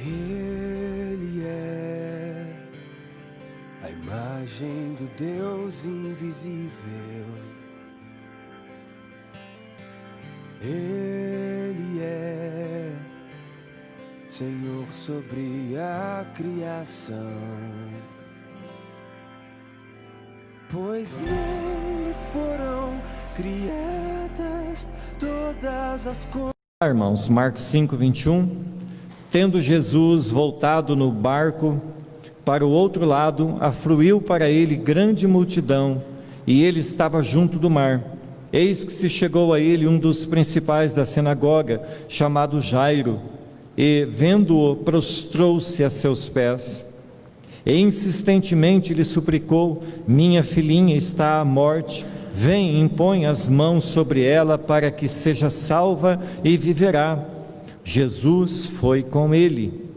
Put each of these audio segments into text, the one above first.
Ele é a imagem do Deus invisível. Ele é Senhor sobre a criação, pois nele foram criadas todas as coisas. Irmãos, Marcos 5:21. Tendo Jesus voltado no barco para o outro lado, afluiu para ele grande multidão, e ele estava junto do mar. Eis que se chegou a ele um dos principais da sinagoga, chamado Jairo, e, vendo-o, prostrou-se a seus pés, e insistentemente lhe suplicou: minha filhinha está à morte, vem, impõe as mãos sobre ela para que seja salva e viverá. Jesus foi com ele.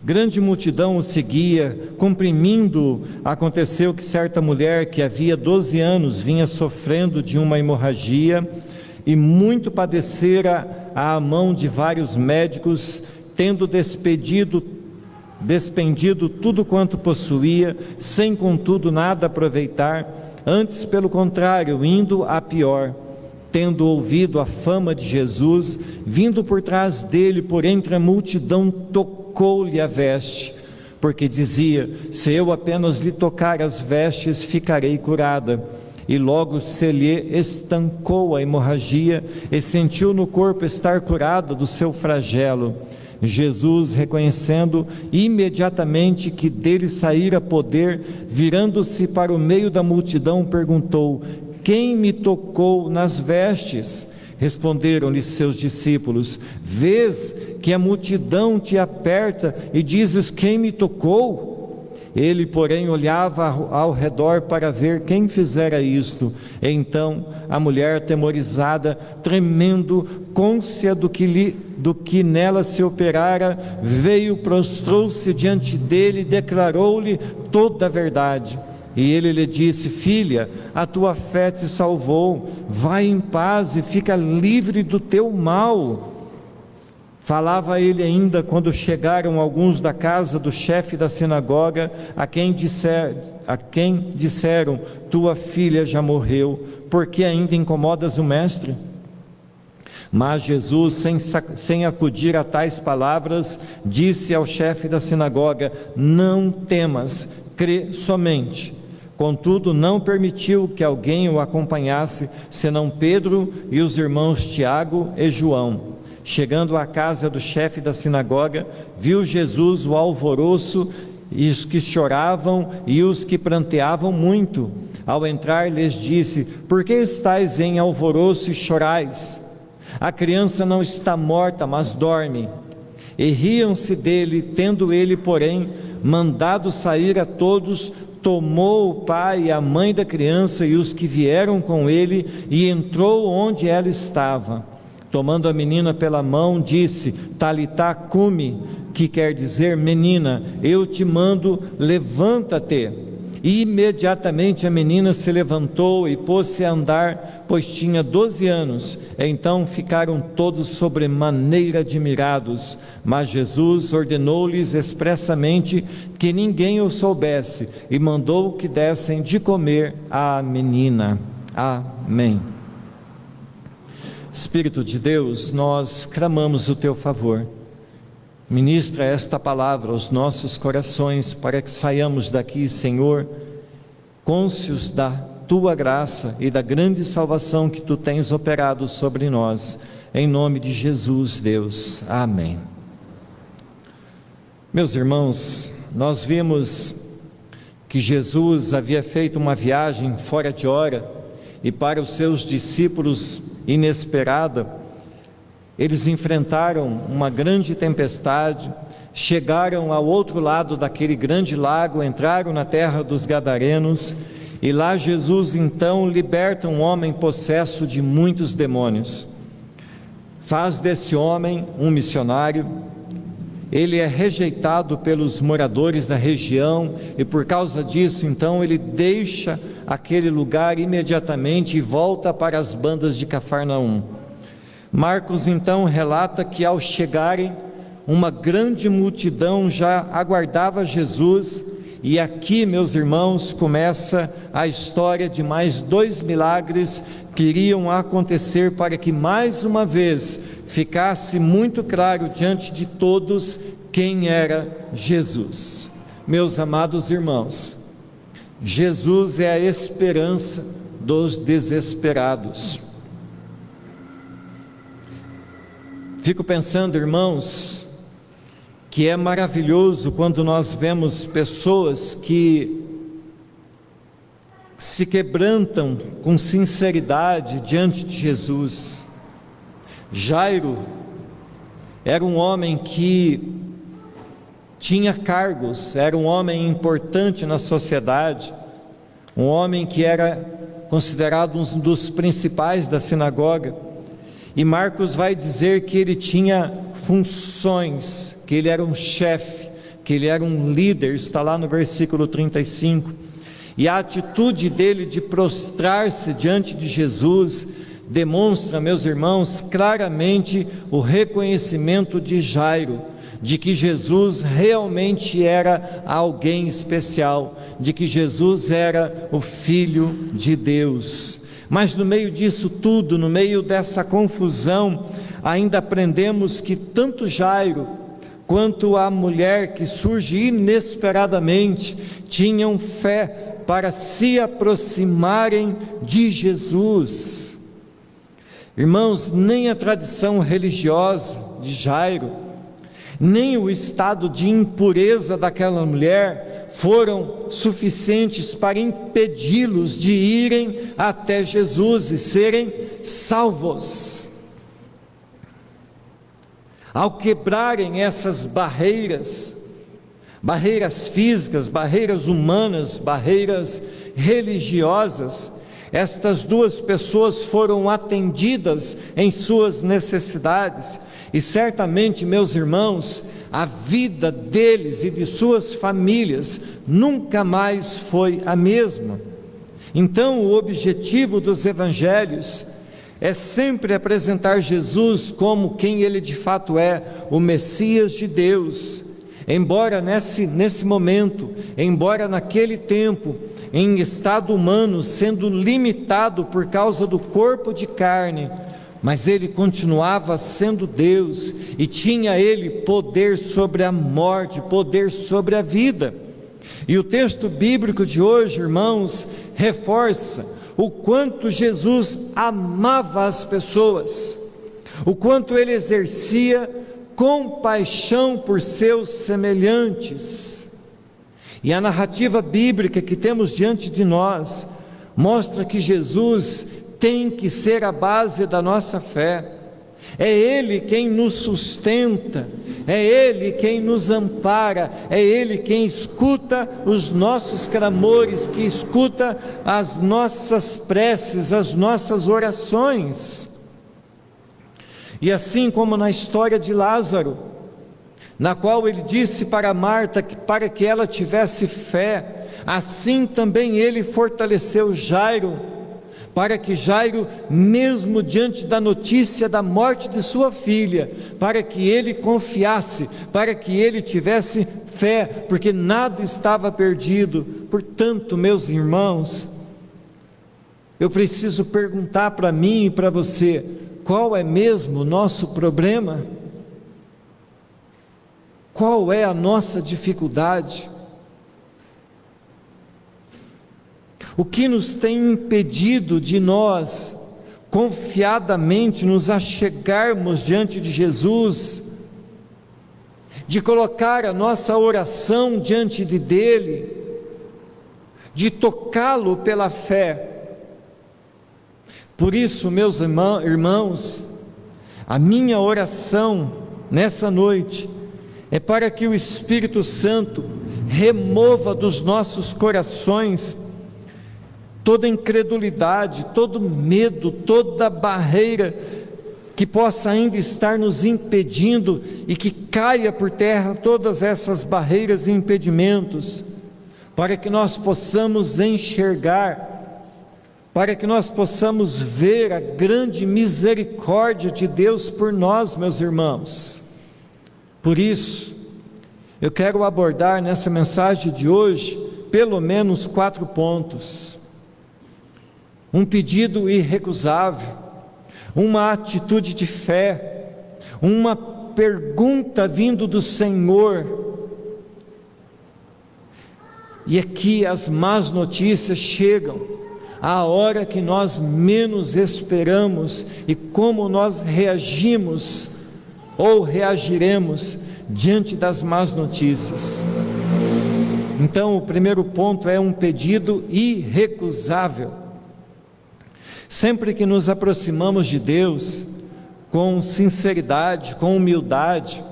Grande multidão o seguia, comprimindo. Aconteceu que certa mulher que havia 12 anos vinha sofrendo de uma hemorragia e muito padecera à mão de vários médicos, tendo despendido tudo quanto possuía, sem contudo nada aproveitar, antes pelo contrário, indo a pior. Tendo ouvido a fama de Jesus, vindo por trás dele, por entre a multidão, tocou-lhe a veste, porque dizia: se eu apenas lhe tocar as vestes, ficarei curada. E logo se lhe estancou a hemorragia, e sentiu no corpo estar curada do seu flagelo. Jesus, reconhecendo imediatamente que dele saíra poder, virando-se para o meio da multidão, perguntou: quem me tocou nas vestes? Responderam-lhe seus discípulos: vês que a multidão te aperta e dizes: quem me tocou? Ele, porém, olhava ao redor para ver quem fizera isto. Então a mulher, atemorizada, tremendo, cônscia do que nela se operara, veio, prostrou-se diante dele e declarou-lhe toda a verdade. E ele lhe disse: filha, a tua fé te salvou, vai em paz e fica livre do teu mal. Falava ele ainda quando chegaram alguns da casa do chefe da sinagoga, a quem disseram: tua filha já morreu, por que ainda incomodas o mestre? Mas Jesus, sem acudir a tais palavras, disse ao chefe da sinagoga: não temas, crê somente. Contudo, não permitiu que alguém o acompanhasse, senão Pedro e os irmãos Tiago e João. Chegando à casa do chefe da sinagoga, viu Jesus o alvoroço, e os que choravam e os que pranteavam muito. Ao entrar, lhes disse: por que estáis em alvoroço e chorais? A criança não está morta, mas dorme. E riam-se dele. Tendo ele, porém, mandado sair a todos, tomou o pai e a mãe da criança e os que vieram com ele, e entrou onde ela estava. Tomando a menina pela mão, disse: Talitá cumi, que quer dizer: menina, eu te mando, levanta-te. E imediatamente a menina se levantou e pôs-se a andar, pois tinha 12 anos. Então ficaram todos sobremaneira admirados. Mas Jesus ordenou-lhes expressamente que ninguém o soubesse, e mandou que dessem de comer à menina. Amém. Espírito de Deus, nós clamamos o teu favor. Ministra esta palavra aos nossos corações, para que saiamos daqui, Senhor, cônscios da tua graça e da grande salvação que tu tens operado sobre nós. Em nome de Jesus, Deus. Amém. Meus irmãos, nós vimos que Jesus havia feito uma viagem fora de hora, e para os seus discípulos inesperada. Eles enfrentaram uma grande tempestade, chegaram ao outro lado daquele grande lago, entraram na terra dos Gadarenos, e lá Jesus então liberta um homem possesso de muitos demônios. Faz desse homem um missionário. Ele é rejeitado pelos moradores da região, e por causa disso então ele deixa aquele lugar imediatamente e volta para as bandas de Cafarnaum. Marcos então relata que ao chegarem, uma grande multidão já aguardava Jesus, e aqui, meus irmãos, começa a história de mais 2 milagres que iriam acontecer para que mais uma vez ficasse muito claro diante de todos quem era Jesus. Meus amados irmãos, Jesus é a esperança dos desesperados. Fico pensando, irmãos, que é maravilhoso quando nós vemos pessoas que se quebrantam com sinceridade diante de Jesus. Jairo era um homem que tinha cargos, era um homem importante na sociedade, um homem que era considerado um dos principais da sinagoga, e Marcos vai dizer que ele tinha funções, que ele era um chefe, que ele era um líder, está lá no versículo 35, e a atitude dele de prostrar-se diante de Jesus, demonstra, meus irmãos, claramente o reconhecimento de Jairo, de que Jesus realmente era alguém especial, de que Jesus era o Filho de Deus. Mas no meio disso tudo, no meio dessa confusão, ainda aprendemos que tanto Jairo, quanto a mulher que surge inesperadamente, tinham fé para se aproximarem de Jesus. Irmãos, nem a tradição religiosa de Jairo, nem o estado de impureza daquela mulher foram suficientes para impedi-los de irem até Jesus e serem salvos. Ao quebrarem essas barreiras, barreiras físicas, barreiras humanas, barreiras religiosas, estas 2 pessoas foram atendidas em suas necessidades, e certamente, meus irmãos, a vida deles e de suas famílias nunca mais foi a mesma. Então, o objetivo dos evangelhos é sempre apresentar Jesus como quem ele de fato é, o Messias de Deus. Embora nesse momento, embora naquele tempo, em estado humano, sendo limitado por causa do corpo de carne, mas ele continuava sendo Deus, e tinha ele poder sobre a morte, poder sobre a vida. E o texto bíblico de hoje, irmãos, reforça o quanto Jesus amava as pessoas, o quanto ele exercia compaixão por seus semelhantes. E a narrativa bíblica que temos diante de nós mostra que Jesus tem que ser a base da nossa fé. É Ele quem nos sustenta, é Ele quem nos ampara, é Ele quem escuta os nossos clamores, que escuta as nossas preces, as nossas orações. E assim como na história de Lázaro, na qual ele disse para Marta que para que ela tivesse fé, assim também ele fortaleceu Jairo, para que Jairo, mesmo diante da notícia da morte de sua filha, para que ele confiasse, para que ele tivesse fé, porque nada estava perdido. Portanto, meus irmãos, eu preciso perguntar para mim e para você, qual é mesmo o nosso problema? Qual é a nossa dificuldade? O que nos tem impedido de nós confiadamente nos achegarmos diante de Jesus, de colocar a nossa oração diante dele, de tocá-lo pela fé? Por isso, meus irmãos, a minha oração nessa noite é para que o Espírito Santo remova dos nossos corações toda incredulidade, todo medo, toda barreira que possa ainda estar nos impedindo, e que caia por terra todas essas barreiras e impedimentos, para que nós possamos enxergar, para que nós possamos ver a grande misericórdia de Deus por nós, meus irmãos. Por isso, eu quero abordar nessa mensagem de hoje, pelo menos 4 pontos. Um pedido irrecusável, uma atitude de fé, uma pergunta vindo do Senhor. E aqui as más notícias chegam, a hora que nós menos esperamos, e como nós reagimos ou reagiremos diante das más notícias. Então, o primeiro ponto é um pedido irrecusável. Sempre que nos aproximamos de Deus, com sinceridade, com humildade,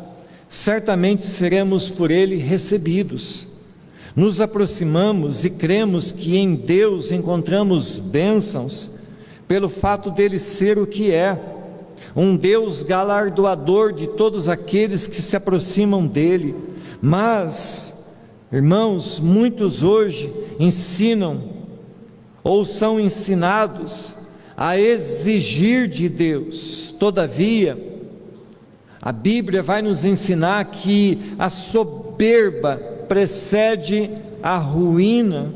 certamente seremos por Ele recebidos. Nos aproximamos e cremos que em Deus encontramos bênçãos, pelo fato dele ser o que é, um Deus galardoador de todos aqueles que se aproximam dele. Mas, irmãos, muitos hoje ensinam, ou são ensinados, a exigir de Deus. Todavia, a Bíblia vai nos ensinar que a soberba precede a ruína.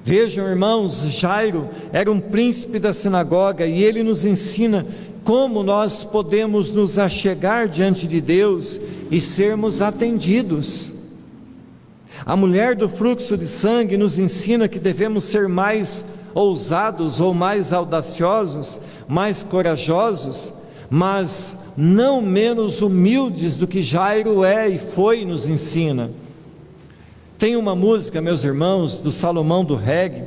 Vejam, irmãos, Jairo era um príncipe da sinagoga, e ele nos ensina como nós podemos nos achegar diante de Deus e sermos atendidos. A mulher do fluxo de sangue nos ensina que devemos ser mais ousados ou mais audaciosos, mais corajosos, mas não menos humildes do que Jairo é e foi, nos ensina. Tem uma música, meus irmãos, do Salomão do Reggae,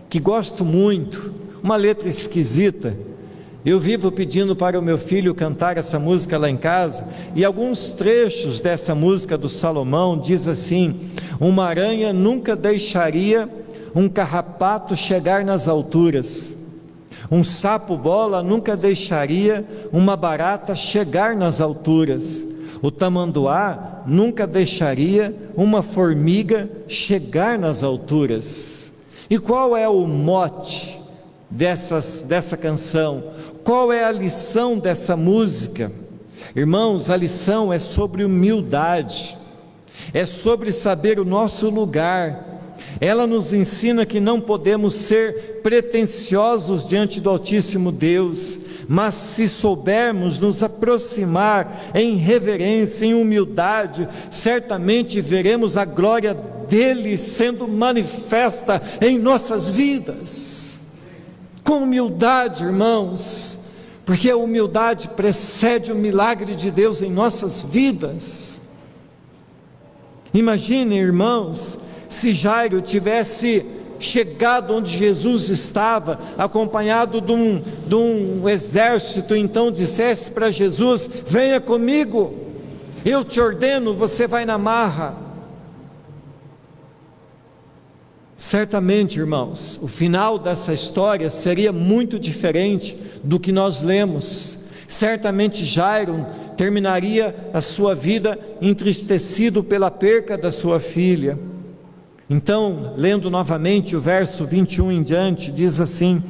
que gosto muito, uma letra esquisita. Eu vivo pedindo para o meu filho cantar essa música lá em casa, e alguns trechos dessa música do Salomão diz assim: uma aranha nunca deixaria um carrapato chegar nas alturas, um sapo bola nunca deixaria uma barata chegar nas alturas, o tamanduá nunca deixaria uma formiga chegar nas alturas. E qual é o mote dessa canção? Qual é a lição dessa música? Irmãos, a lição é sobre humildade, é sobre saber o nosso lugar. Ela nos ensina que não podemos ser pretensiosos diante do Altíssimo Deus, mas se soubermos nos aproximar em reverência, em humildade, certamente veremos a glória dele sendo manifesta em nossas vidas. Com humildade, irmãos, porque a humildade precede o milagre de Deus em nossas vidas. Imaginem, irmãos, se Jairo tivesse chegado onde Jesus estava, acompanhado de um exército, então dissesse para Jesus: venha comigo, eu te ordeno, você vai na marra. Certamente, irmãos, o final dessa história seria muito diferente do que nós lemos. Certamente Jairo terminaria a sua vida entristecido pela perca da sua filha. Então, lendo novamente o verso 21 em diante, diz assim: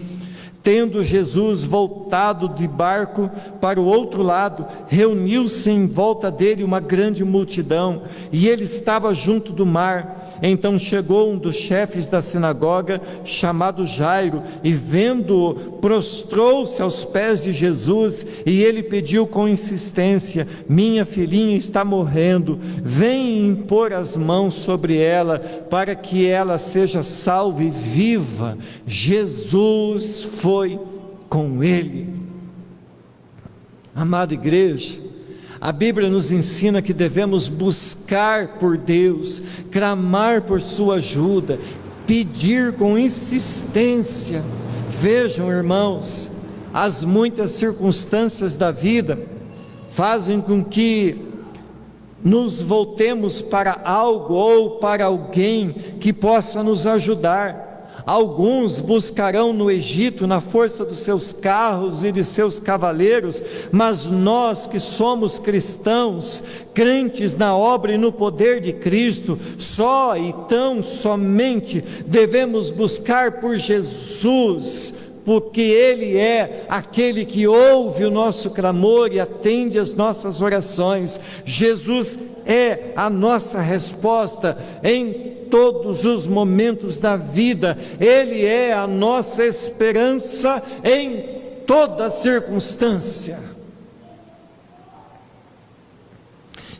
tendo Jesus voltado de barco para o outro lado, reuniu-se em volta dele uma grande multidão, e ele estava junto do mar. Então chegou um dos chefes da sinagoga, chamado Jairo, e vendo-o, prostrou-se aos pés de Jesus, e ele pediu com insistência: minha filhinha está morrendo, vem impor as mãos sobre ela, para que ela seja salva e viva. Jesus foi com ele. Amada igreja, a Bíblia nos ensina que devemos buscar por Deus, clamar por sua ajuda, pedir com insistência. Vejam, irmãos, as muitas circunstâncias da vida fazem com que nos voltemos para algo ou para alguém que possa nos ajudar. Alguns buscarão no Egito na força dos seus carros e de seus cavaleiros, mas nós que somos cristãos, crentes na obra e no poder de Cristo, só e tão somente devemos buscar por Jesus, porque Ele é aquele que ouve o nosso clamor e atende as nossas orações. Jesus é a nossa resposta em todos os momentos da vida. Ele é a nossa esperança em toda circunstância.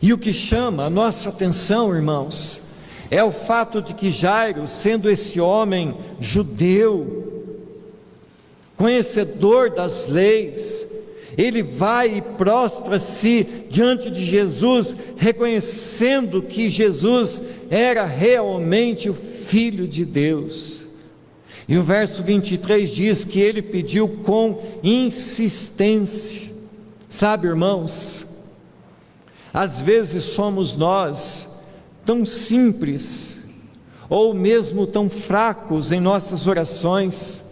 E o que chama a nossa atenção, irmãos, é o fato de que Jairo, sendo esse homem judeu, conhecedor das leis, ele vai e prostra-se diante de Jesus, reconhecendo que Jesus era realmente o Filho de Deus. E o verso 23 diz que ele pediu com insistência. Sabe, irmãos, às vezes somos nós tão simples, ou mesmo tão fracos em nossas orações.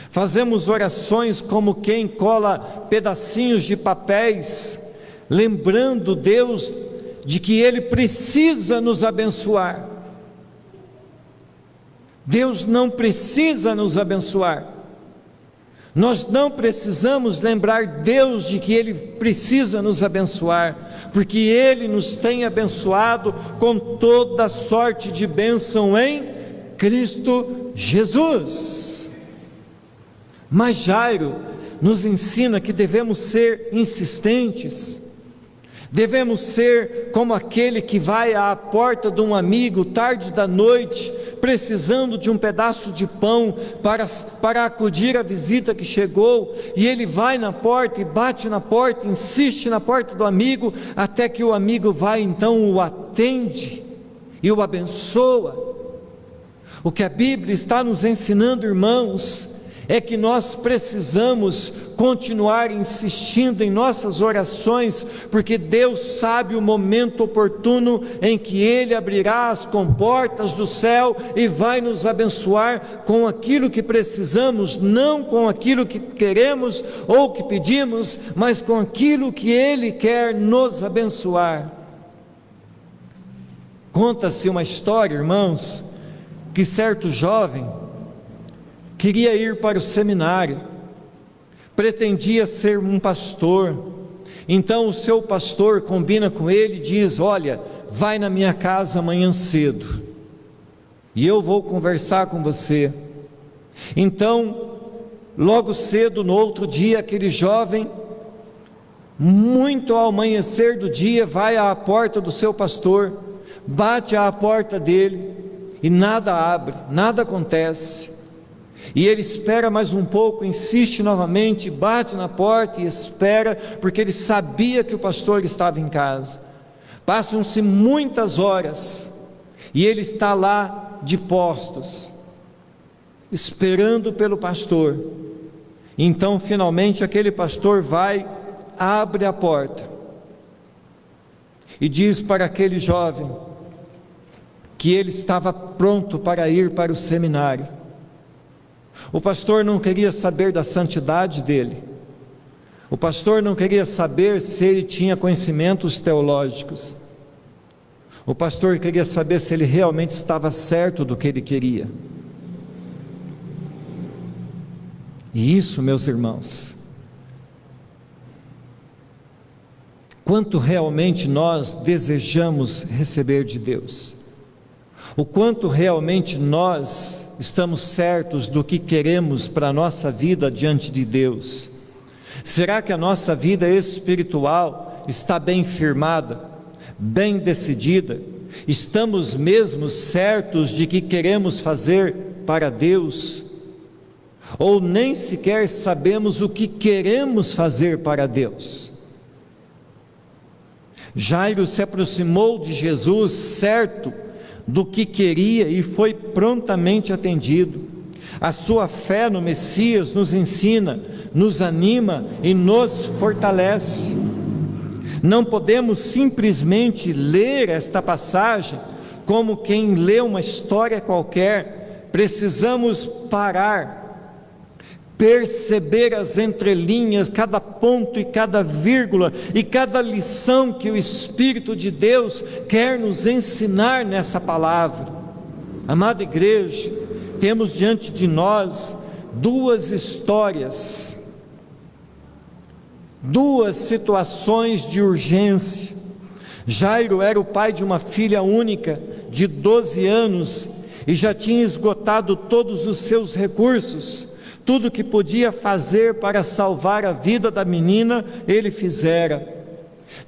Fazemos orações como quem cola pedacinhos de papéis, lembrando Deus de que Ele precisa nos abençoar. Deus não precisa nos abençoar. Nós não precisamos lembrar Deus de que Ele precisa nos abençoar, porque Ele nos tem abençoado com toda sorte de bênção em Cristo Jesus. Mas Jairo nos ensina que devemos ser insistentes, devemos ser como aquele que vai à porta de um amigo tarde da noite, precisando de um pedaço de pão para acudir à visita que chegou, e ele vai na porta e bate na porta, insiste na porta do amigo, até que o amigo vai, então o atende e o abençoa. O que a Bíblia está nos ensinando, irmãos, é que nós precisamos continuar insistindo em nossas orações, porque Deus sabe o momento oportuno em que Ele abrirá as comportas do céu e vai nos abençoar com aquilo que precisamos, não com aquilo que queremos ou que pedimos, mas com aquilo que Ele quer nos abençoar. Conta-se uma história, irmãos, que certo jovem queria ir para o seminário, pretendia ser um pastor. Então o seu pastor combina com ele e diz: olha, vai na minha casa amanhã cedo, e eu vou conversar com você. Então, logo cedo, no outro dia, aquele jovem, muito ao amanhecer do dia, vai à porta do seu pastor, bate à porta dele, e nada abre, nada acontece. E ele espera mais um pouco, insiste novamente, bate na porta e espera, porque ele sabia que o pastor estava em casa. Passam-se muitas horas, e ele está lá de postos, esperando pelo pastor. Então finalmente aquele pastor vai, abre a porta, e diz para aquele jovem, que ele estava pronto para ir para o seminário. O pastor não queria saber da santidade dele, o pastor não queria saber se ele tinha conhecimentos teológicos, o pastor queria saber se ele realmente estava certo do que ele queria. E isso, meus irmãos, quanto realmente nós desejamos receber de Deus, o quanto realmente nós estamos certos do que queremos para a nossa vida diante de Deus. Será que a nossa vida espiritual está bem firmada, bem decidida? Estamos mesmo certos de que queremos fazer para Deus? Ou nem sequer sabemos o que queremos fazer para Deus? Jairo se aproximou de Jesus certo do que queria e foi prontamente atendido. A sua fé no Messias nos ensina, nos anima e nos fortalece. Não podemos simplesmente ler esta passagem como quem lê uma história qualquer. Precisamos parar, perceber as entrelinhas, cada ponto e cada vírgula e cada lição que o Espírito de Deus quer nos ensinar nessa palavra. Amada igreja, temos diante de nós duas histórias, duas situações de urgência. Jairo era o pai de uma filha única de 12 anos e já tinha esgotado todos os seus recursos. Tudo que podia fazer para salvar a vida da menina, ele fizera.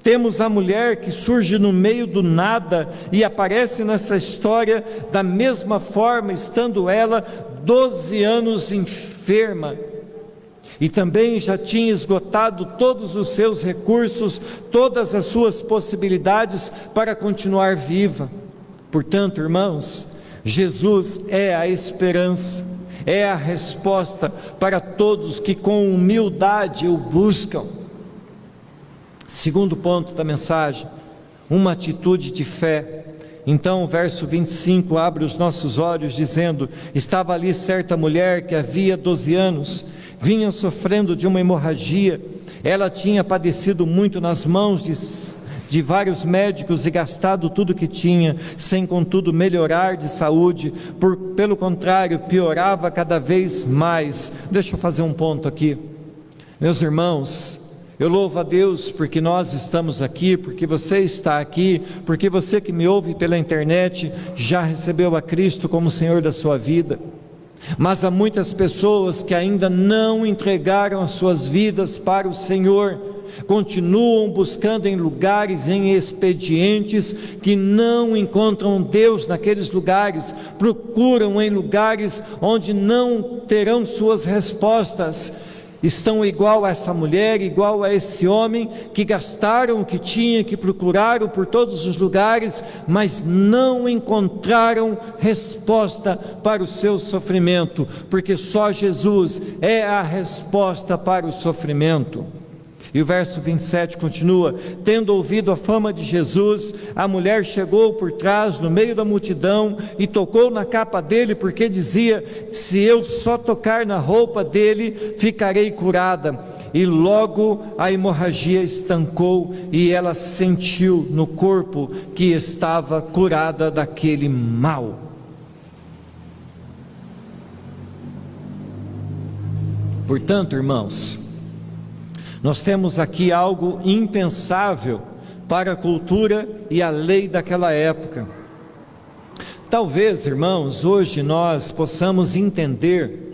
Temos a mulher que surge no meio do nada e aparece nessa história da mesma forma, estando ela 12 anos enferma. E também já tinha esgotado todos os seus recursos, todas as suas possibilidades para continuar viva. Portanto, irmãos, Jesus é a esperança, é a resposta para todos que com humildade o buscam. Segundo ponto da mensagem, uma atitude de fé. Então o verso 25 abre os nossos olhos dizendo: estava ali certa mulher que havia 12 anos, vinha sofrendo de uma hemorragia. Ela tinha padecido muito nas mãos de vários médicos e gastado tudo que tinha, sem contudo melhorar de saúde, pelo contrário, piorava cada vez mais. Deixa eu fazer um ponto aqui, meus irmãos. Eu louvo a Deus porque nós estamos aqui, porque você está aqui, porque você que me ouve pela internet já recebeu a Cristo como Senhor da sua vida. Mas há muitas pessoas que ainda não entregaram as suas vidas para o Senhor, continuam buscando em lugares, em expedientes que não encontram Deus naqueles lugares, procuram em lugares onde não terão suas respostas. Estão igual a essa mulher, igual a esse homem, que gastaram o que tinham, que procuraram por todos os lugares, mas não encontraram resposta para o seu sofrimento, porque só Jesus é a resposta para o sofrimento. E o verso 27 continua: tendo ouvido a fama de Jesus, a mulher chegou por trás, no meio da multidão, e tocou na capa dele, porque dizia: se eu só tocar na roupa dele, ficarei curada. E logo a hemorragia estancou, e ela sentiu no corpo que estava curada daquele mal. Portanto, irmãos, nós temos aqui algo impensável para a cultura e a lei daquela época. Talvez, irmãos, hoje nós possamos entender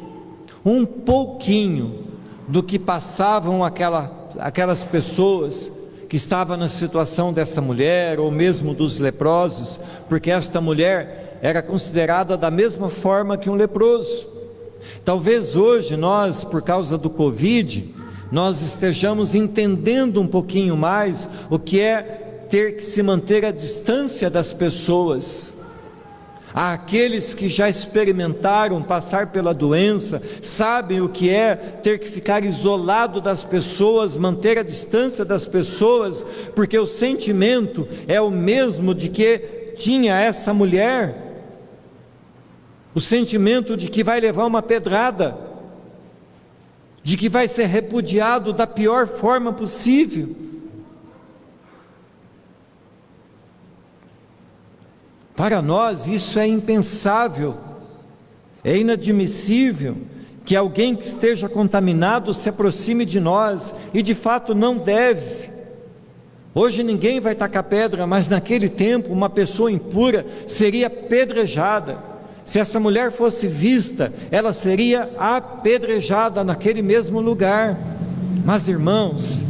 um pouquinho do que passavam aquelas pessoas que estavam na situação dessa mulher, ou mesmo dos leprosos, porque esta mulher era considerada da mesma forma que um leproso. Talvez hoje nós, por causa do Covid, nós estejamos entendendo um pouquinho mais o que é ter que se manter à distância das pessoas. Há aqueles que já experimentaram passar pela doença, sabem o que é ter que ficar isolado das pessoas, manter a distância das pessoas, porque o sentimento é o mesmo de que tinha essa mulher, o sentimento de que vai levar uma pedrada, de que vai ser repudiado da pior forma possível. Para nós isso é impensável, é inadmissível que alguém que esteja contaminado se aproxime de nós, e de fato não deve. Hoje ninguém vai tacar pedra, mas naquele tempo uma pessoa impura seria apedrejada. Se essa mulher fosse vista, ela seria apedrejada naquele mesmo lugar. Mas, irmãos,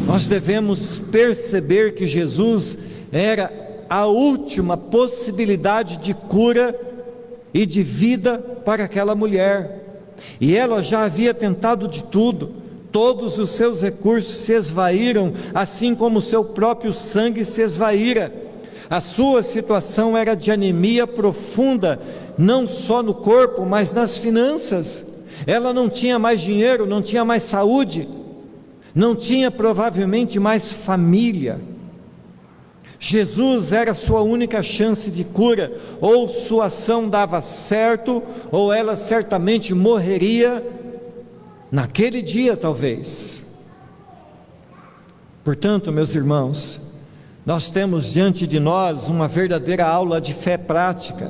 nós devemos perceber que Jesus era a última possibilidade de cura e de vida para aquela mulher. E ela já havia tentado de tudo, todos os seus recursos se esvaíram, assim como o seu próprio sangue se esvaíra. A sua situação era de anemia profunda, não só no corpo, mas nas finanças. Ela não tinha mais dinheiro, não tinha mais saúde, não tinha provavelmente mais família. Jesus era a sua única chance de cura. Ou sua ação dava certo, ou ela certamente morreria naquele dia, talvez. Portanto, meus irmãos, nós temos diante de nós uma verdadeira aula de fé prática.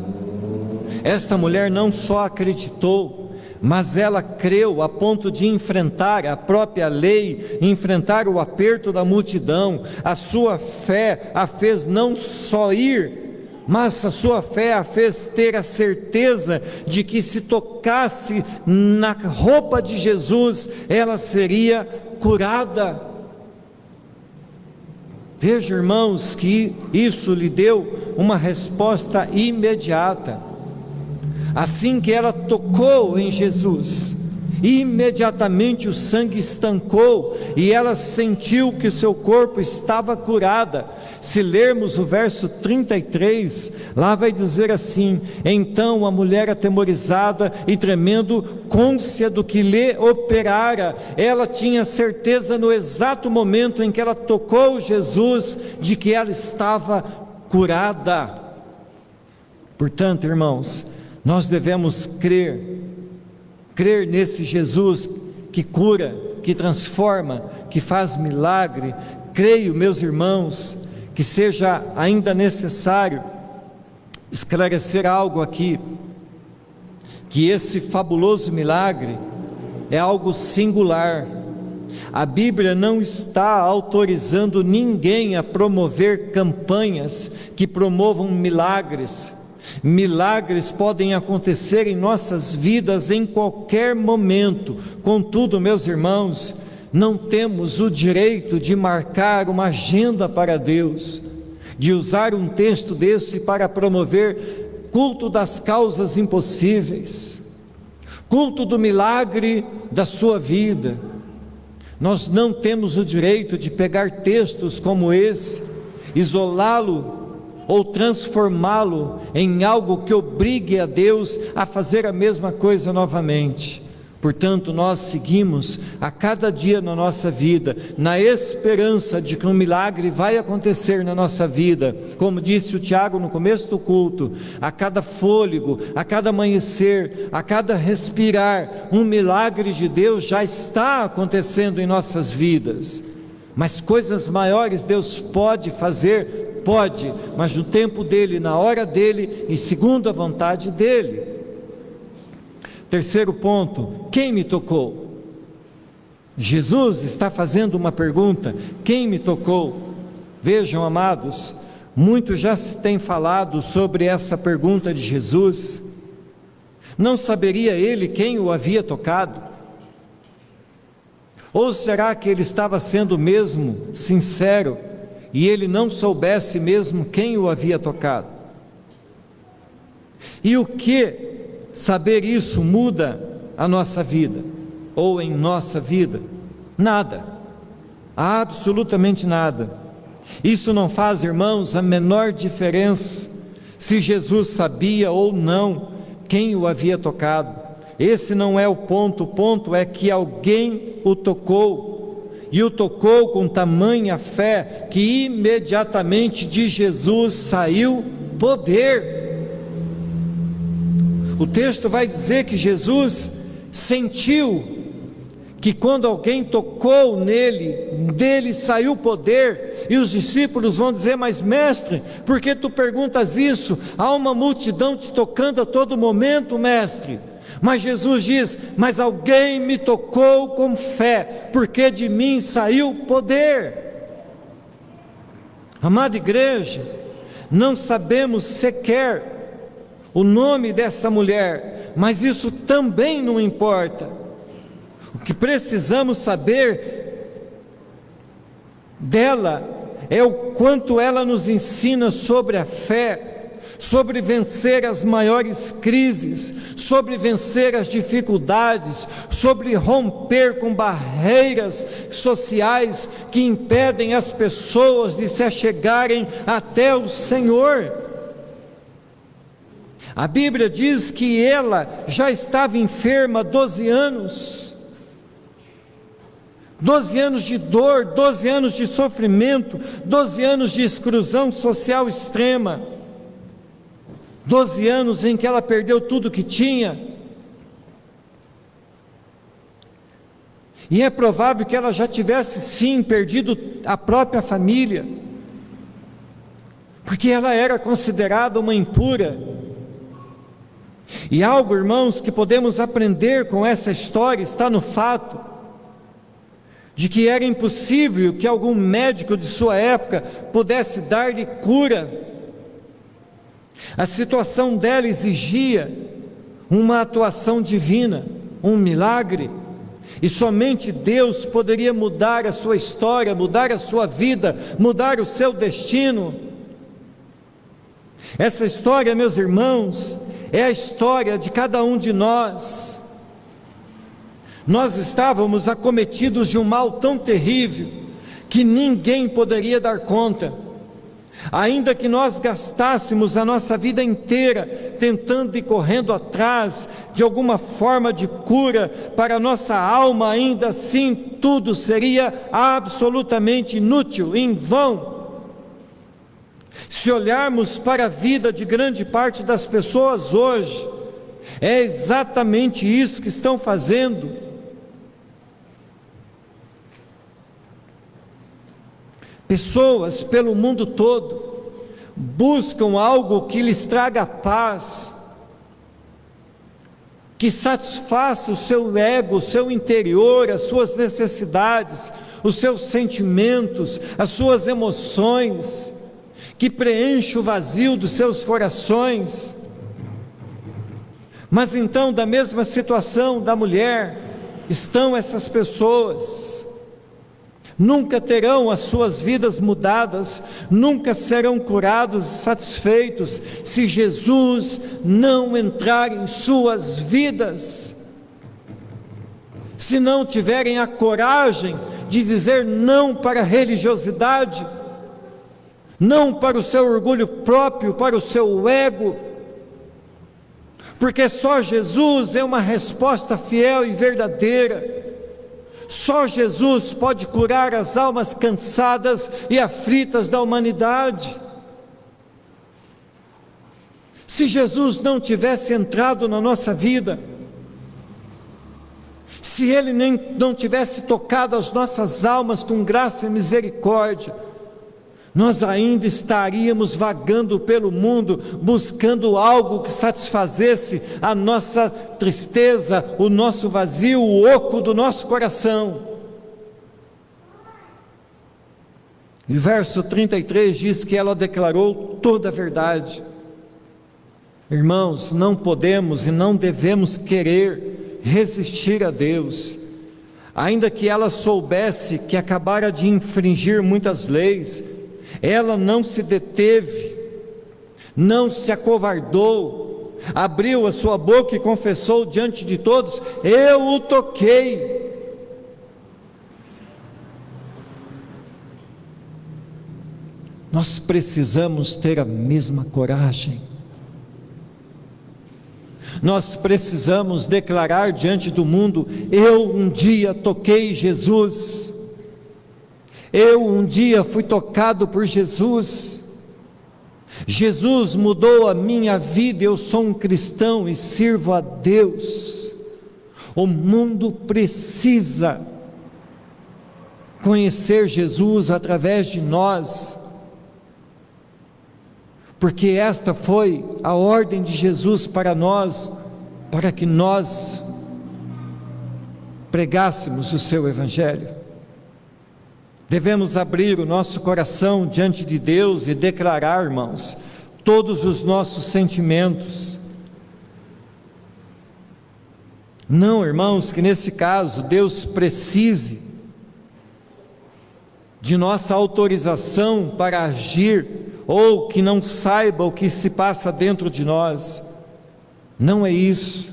Esta mulher não só acreditou, mas ela creu a ponto de enfrentar a própria lei, enfrentar o aperto da multidão. A sua fé a fez não só ir, mas a sua fé a fez ter a certeza de que se tocasse na roupa de Jesus, ela seria curada. Veja, irmãos, que isso lhe deu uma resposta imediata. Assim que ela tocou em Jesus, imediatamente o sangue estancou e ela sentiu que o seu corpo estava curada. Se lermos o verso 33, lá vai dizer assim: então a mulher atemorizada e tremendo, cônscia do que lhe operara, ela tinha certeza no exato momento em que ela tocou Jesus, de que ela estava curada. Portanto, irmãos, nós devemos crer nesse Jesus que cura, que transforma, que faz milagre. Creio, meus irmãos, que seja ainda necessário esclarecer algo aqui, que esse fabuloso milagre é algo singular. A Bíblia não está autorizando ninguém a promover campanhas que promovam milagres. Milagres podem acontecer em nossas vidas em qualquer momento. Contudo, meus irmãos, não temos o direito de marcar uma agenda para Deus, de usar um texto desse para promover culto das causas impossíveis, culto do milagre da sua vida. Nós não temos o direito de pegar textos como esse, isolá-lo ou transformá-lo em algo que obrigue a Deus a fazer a mesma coisa novamente. Portanto, nós seguimos a cada dia na nossa vida, na esperança de que um milagre vai acontecer na nossa vida. Como disse o Tiago no começo do culto, a cada fôlego, a cada amanhecer, a cada respirar, um milagre de Deus já está acontecendo em nossas vidas. Mas coisas maiores Deus pode fazer, pode, mas no tempo dele, na hora dele e segundo a vontade dele. Terceiro ponto: quem me tocou? Jesus está fazendo uma pergunta: quem me tocou? Vejam, amados, muito já se tem falado sobre essa pergunta de Jesus. Não saberia ele quem o havia tocado? Ou será que ele estava sendo mesmo sincero e ele não soubesse mesmo quem o havia tocado? E o que saber isso muda a nossa vida, ou em nossa vida? Nada, absolutamente nada. Isso não faz, irmãos, a menor diferença se Jesus sabia ou não quem o havia tocado. Esse não é o ponto. O ponto é que alguém o tocou, e o tocou com tamanha fé que imediatamente de Jesus saiu poder. O texto vai dizer que Jesus sentiu que quando alguém tocou nele, dele saiu poder, e os discípulos vão dizer: mas mestre, por que tu perguntas isso? Há uma multidão te tocando a todo momento, mestre. Mas Jesus diz: mas alguém me tocou com fé, porque de mim saiu poder. Amada igreja, não sabemos sequer o nome dessa mulher, mas isso também não importa. O que precisamos saber dela é o quanto ela nos ensina sobre a fé, sobre vencer as maiores crises, sobre vencer as dificuldades, sobre romper com barreiras sociais que impedem as pessoas de se achegarem até o Senhor. A Bíblia diz que ela já estava enferma há 12 anos. 12 anos de dor, 12 anos de sofrimento, 12 anos de exclusão social extrema, 12 anos em que ela perdeu tudo que tinha, e é provável que ela já tivesse sim perdido a própria família, porque ela era considerada uma impura, E algo, irmãos, que podemos aprender com essa história está no fato de que era impossível que algum médico de sua época pudesse dar-lhe cura. A situação dela exigia uma atuação divina, um milagre, e somente Deus poderia mudar a sua história, mudar a sua vida, mudar o seu destino. Essa história, meus irmãos, é a história de cada um de nós. Nós estávamos acometidos de um mal tão terrível que ninguém poderia dar conta. Ainda que nós gastássemos a nossa vida inteira tentando e correndo atrás de alguma forma de cura para a nossa alma, ainda assim tudo seria absolutamente inútil, em vão. Se olharmos para a vida de grande parte das pessoas hoje, é exatamente isso que estão fazendo. Pessoas pelo mundo todo buscam algo que lhes traga paz, que satisfaça o seu ego, o seu interior, as suas necessidades, os seus sentimentos, as suas emoções, que preencha o vazio dos seus corações. Mas então, da mesma situação da mulher, estão essas pessoas. Nunca terão as suas vidas mudadas, nunca serão curados e satisfeitos, se Jesus não entrar em suas vidas. Se não tiverem a coragem de dizer não para a religiosidade, não para o seu orgulho próprio, para o seu ego, porque só Jesus é uma resposta fiel e verdadeira. Só Jesus pode curar as almas cansadas e aflitas da humanidade. Se Jesus não tivesse entrado na nossa vida, se Ele não tivesse tocado as nossas almas com graça e misericórdia, nós ainda estaríamos vagando pelo mundo, buscando algo que satisfazesse a nossa tristeza, o nosso vazio, o oco do nosso coração. E o verso 33 diz que ela declarou toda a verdade. Irmãos, não podemos e não devemos querer resistir a Deus, ainda que ela soubesse que acabara de infringir muitas leis. Ela não se deteve, não se acovardou, abriu a sua boca e confessou diante de todos: eu o toquei. Nós precisamos ter a mesma coragem. Nós precisamos declarar diante do mundo: eu um dia toquei Jesus. Eu um dia fui tocado por Jesus. Jesus mudou a minha vida, eu sou um cristão e sirvo a Deus. O mundo precisa conhecer Jesus através de nós, porque esta foi a ordem de Jesus para nós, para que nós pregássemos o seu Evangelho. Devemos abrir o nosso coração diante de Deus e declarar, irmãos, todos os nossos sentimentos. Não, irmãos, que nesse caso Deus precise de nossa autorização para agir, ou que não saiba o que se passa dentro de nós. Não é isso.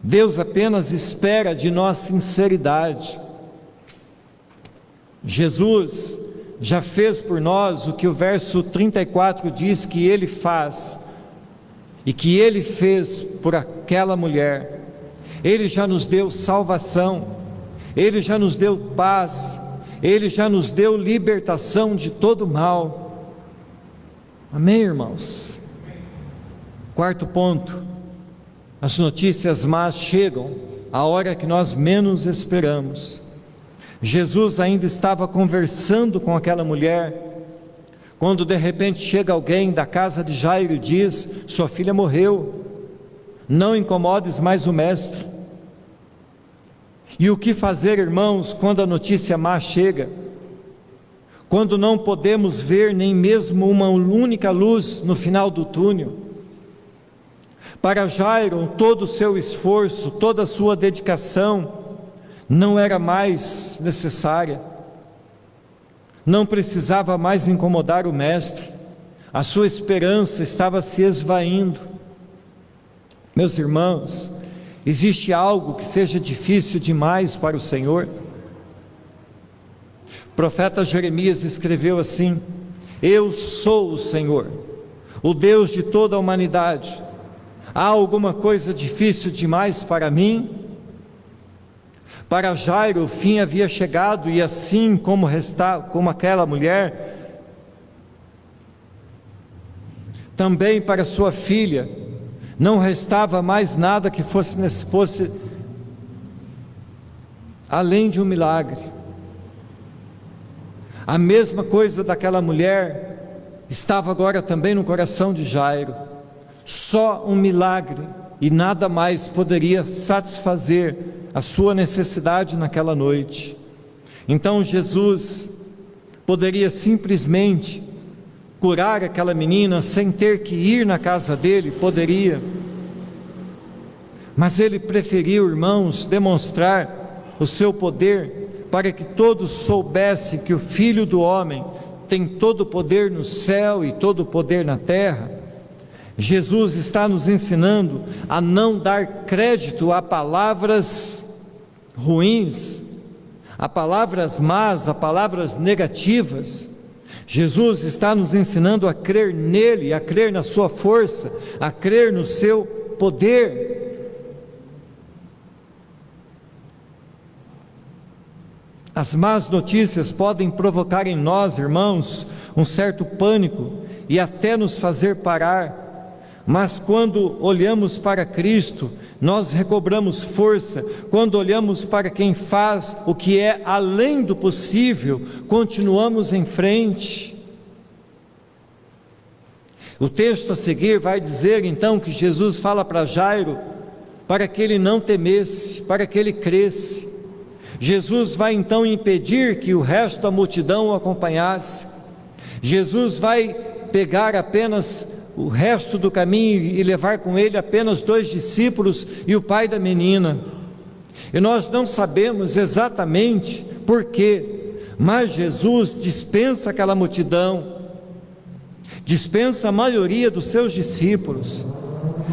Deus apenas espera de nós sinceridade. Jesus já fez por nós o que o verso 34 diz que Ele faz, e que Ele fez por aquela mulher. Ele já nos deu salvação, Ele já nos deu paz, Ele já nos deu libertação de todo mal. Amém, irmãos? Quarto ponto: as notícias más chegam a hora que nós menos esperamos. Jesus ainda estava conversando com aquela mulher, quando de repente chega alguém da casa de Jairo e diz: sua filha morreu, não incomodes mais o mestre. E o que fazer, irmãos, quando a notícia má chega? Quando não podemos ver nem mesmo uma única luz no final do túnel? Para Jairo, todo o seu esforço, toda a sua dedicação não era mais necessária. Não precisava mais incomodar o mestre. A sua esperança estava se esvaindo. Meus irmãos, existe algo que seja difícil demais para o Senhor? O profeta Jeremias escreveu assim: eu sou o Senhor, o Deus de toda a humanidade. Há alguma coisa difícil demais para mim? Para Jairo o fim havia chegado, e assim como aquela mulher, também para sua filha não restava mais nada que fosse além de um milagre. A mesma coisa daquela mulher estava agora também no coração de Jairo. Só um milagre e nada mais poderia satisfazer a sua necessidade naquela noite. Então Jesus poderia simplesmente curar aquela menina sem ter que ir na casa dele, poderia, mas ele preferiu, irmãos, demonstrar o seu poder para que todos soubessem que o Filho do Homem tem todo o poder no céu e todo o poder na terra. Jesus está nos ensinando a não dar crédito a palavras ruins, a palavras más, a palavras negativas. Jesus está nos ensinando a crer nele, a crer na sua força, a crer no seu poder. As más notícias podem provocar em nós, irmãos, um certo pânico e até nos fazer parar. Mas quando olhamos para Cristo, nós recobramos força. Quando olhamos para quem faz o que é além do possível, continuamos em frente. O texto a seguir vai dizer então que Jesus fala para Jairo, para que ele não temesse, para que ele cresce. Jesus vai então impedir que o resto da multidão o acompanhasse. Jesus vai pegar apenas o resto do caminho e levar com ele apenas 2 discípulos e o pai da menina. E nós não sabemos exatamente por quê, mas Jesus dispensa aquela multidão, dispensa a maioria dos seus discípulos.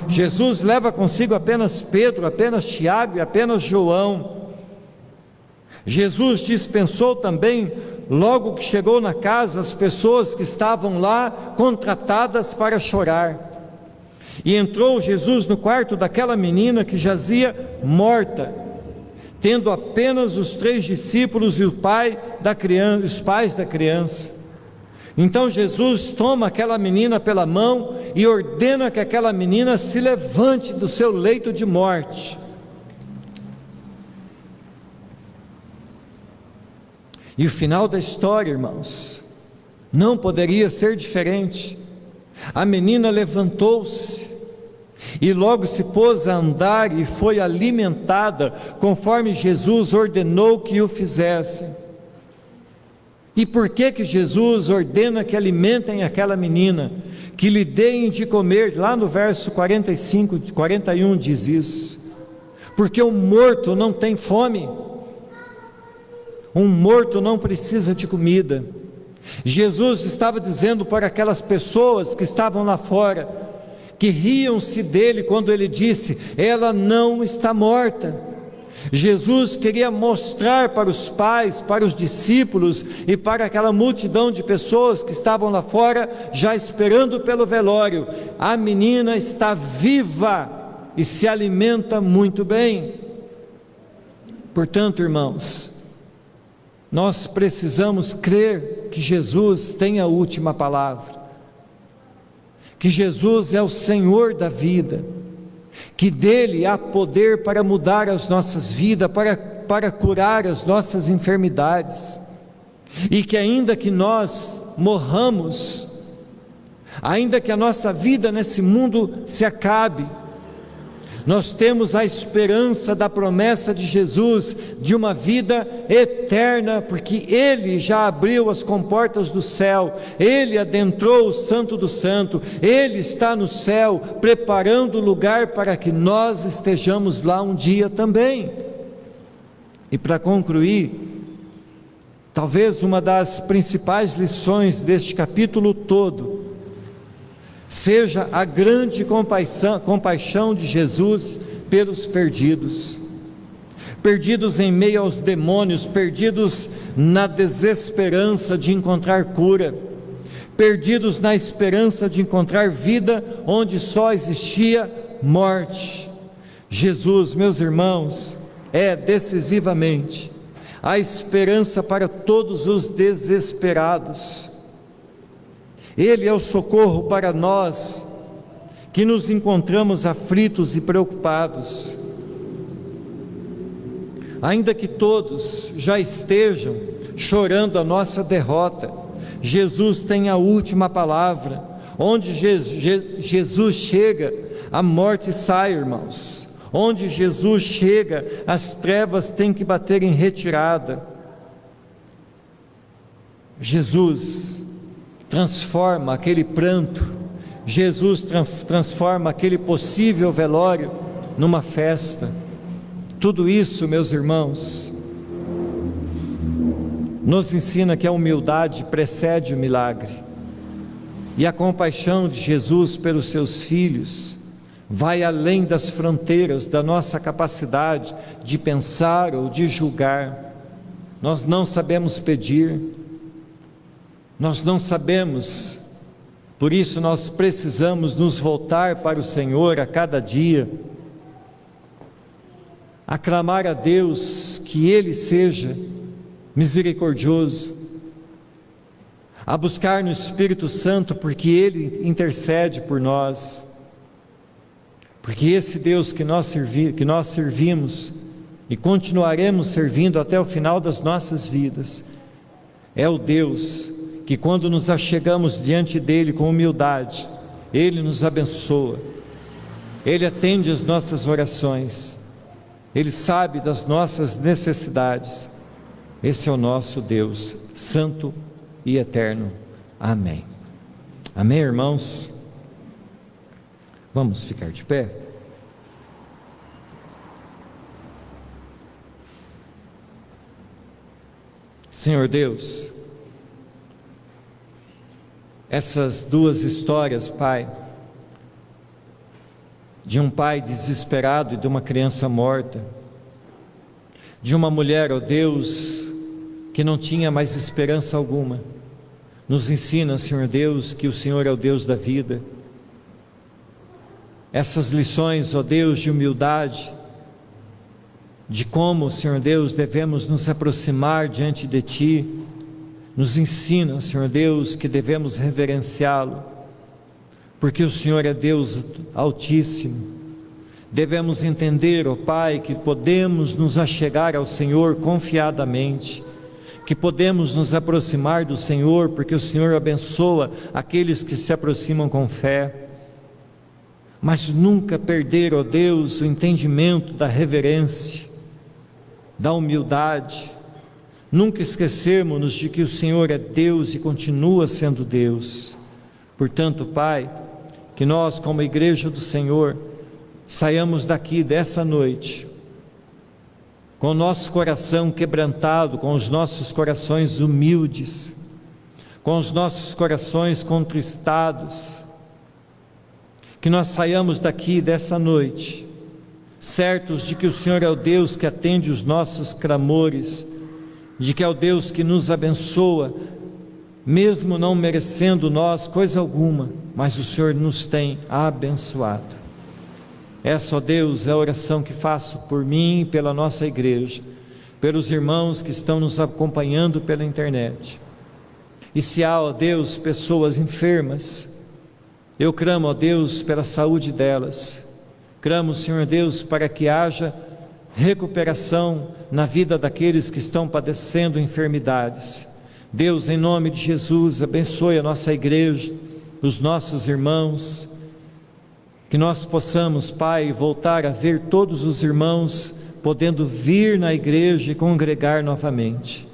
Jesus leva consigo apenas Pedro, apenas Tiago e apenas João. Jesus dispensou também, logo que chegou na casa, as pessoas que estavam lá contratadas para chorar. E entrou Jesus no quarto daquela menina que jazia morta, tendo apenas os 3 discípulos e o pai da criança, os pais da criança. Então Jesus toma aquela menina pela mão e ordena que aquela menina se levante do seu leito de morte. E o final da história, irmãos, não poderia ser diferente. A menina levantou-se e logo se pôs a andar e foi alimentada, conforme Jesus ordenou que o fizessem. E por que Jesus ordena que alimentem aquela menina, que lhe deem de comer? Lá no verso 41 diz isso. Porque o morto não tem fome. Um morto não precisa de comida. Jesus estava dizendo para aquelas pessoas que estavam lá fora, que riam-se dele quando ele disse: ela não está morta. Jesus queria mostrar para os pais, para os discípulos e para aquela multidão de pessoas que estavam lá fora, já esperando pelo velório: a menina está viva e se alimenta muito bem. Portanto, irmãos, nós precisamos crer que Jesus tem a última palavra, que Jesus é o Senhor da vida, que dele há poder para mudar as nossas vidas, para curar as nossas enfermidades, e que ainda que nós morramos, ainda que a nossa vida nesse mundo se acabe, Nós temos a esperança da promessa de Jesus, de uma vida eterna, porque Ele já abriu as comportas do céu, Ele adentrou o Santo do Santo, Ele está no céu, preparando o lugar para que nós estejamos lá um dia também. E para concluir, talvez uma das principais lições deste capítulo todo, seja a grande compaixão de Jesus pelos perdidos, perdidos em meio aos demônios, perdidos na desesperança de encontrar cura, perdidos na esperança de encontrar vida onde só existia morte. Jesus, meus irmãos, é decisivamente a esperança para todos os desesperados. Ele é o socorro para nós, que nos encontramos aflitos e preocupados. Ainda que todos já estejam chorando a nossa derrota, Jesus tem a última palavra. Onde Jesus chega, a morte sai, irmãos. Onde Jesus chega, as trevas têm que bater em retirada. Jesus transforma aquele pranto, Jesus transforma aquele possível velório numa festa. Tudo isso, meus irmãos, nos ensina que a humildade precede o milagre, e a compaixão de Jesus pelos seus filhos vai além das fronteiras da nossa capacidade de pensar ou de julgar. Nós não sabemos pedir, nós não sabemos, por isso nós precisamos nos voltar para o Senhor a cada dia, aclamar a Deus que Ele seja misericordioso, a buscar no Espírito Santo, porque Ele intercede por nós, porque esse Deus que nós servimos e continuaremos servindo até o final das nossas vidas, é o Deus que, quando nos achegamos diante dEle com humildade, Ele nos abençoa, Ele atende as nossas orações, Ele sabe das nossas necessidades. Esse é o nosso Deus, santo e eterno. Amém. Amém, irmãos? Vamos ficar de pé? Senhor Deus, essas duas histórias, Pai, de um pai desesperado e de uma criança morta, de uma mulher, ó Deus, que não tinha mais esperança alguma, nos ensina, Senhor Deus, que o Senhor é o Deus da vida. Essas lições, ó Deus, de humildade, de como, Senhor Deus, devemos nos aproximar diante de Ti, nos ensina, Senhor Deus, que devemos reverenciá-lo, porque o Senhor é Deus Altíssimo. Devemos entender, ó Pai, que podemos nos achegar ao Senhor confiadamente, que podemos nos aproximar do Senhor, porque o Senhor abençoa aqueles que se aproximam com fé, mas nunca perder, ó Deus, o entendimento da reverência, da humildade, nunca esquecermos de que o Senhor é Deus e continua sendo Deus. Portanto, Pai, que nós, como igreja do Senhor, saiamos daqui dessa noite, com o nosso coração quebrantado, com os nossos corações humildes, com os nossos corações contristados, que nós saiamos daqui dessa noite, certos de que o Senhor é o Deus que atende os nossos clamores, de que é o Deus que nos abençoa, mesmo não merecendo nós coisa alguma, mas o Senhor nos tem abençoado. Essa, ó Deus, é a oração que faço por mim e pela nossa igreja, pelos irmãos que estão nos acompanhando pela internet. E se há, ó Deus, pessoas enfermas, eu clamo, ó Deus, pela saúde delas. Clamo, Senhor Deus, para que haja recuperação na vida daqueles que estão padecendo enfermidades. Deus, em nome de Jesus, abençoe a nossa igreja, os nossos irmãos, Que nós possamos, Pai, voltar a ver todos os irmãos podendo vir na igreja e congregar novamente.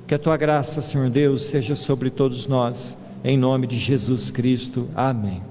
Que a Tua graça, Senhor Deus, seja sobre todos nós, em nome de Jesus Cristo. Amém.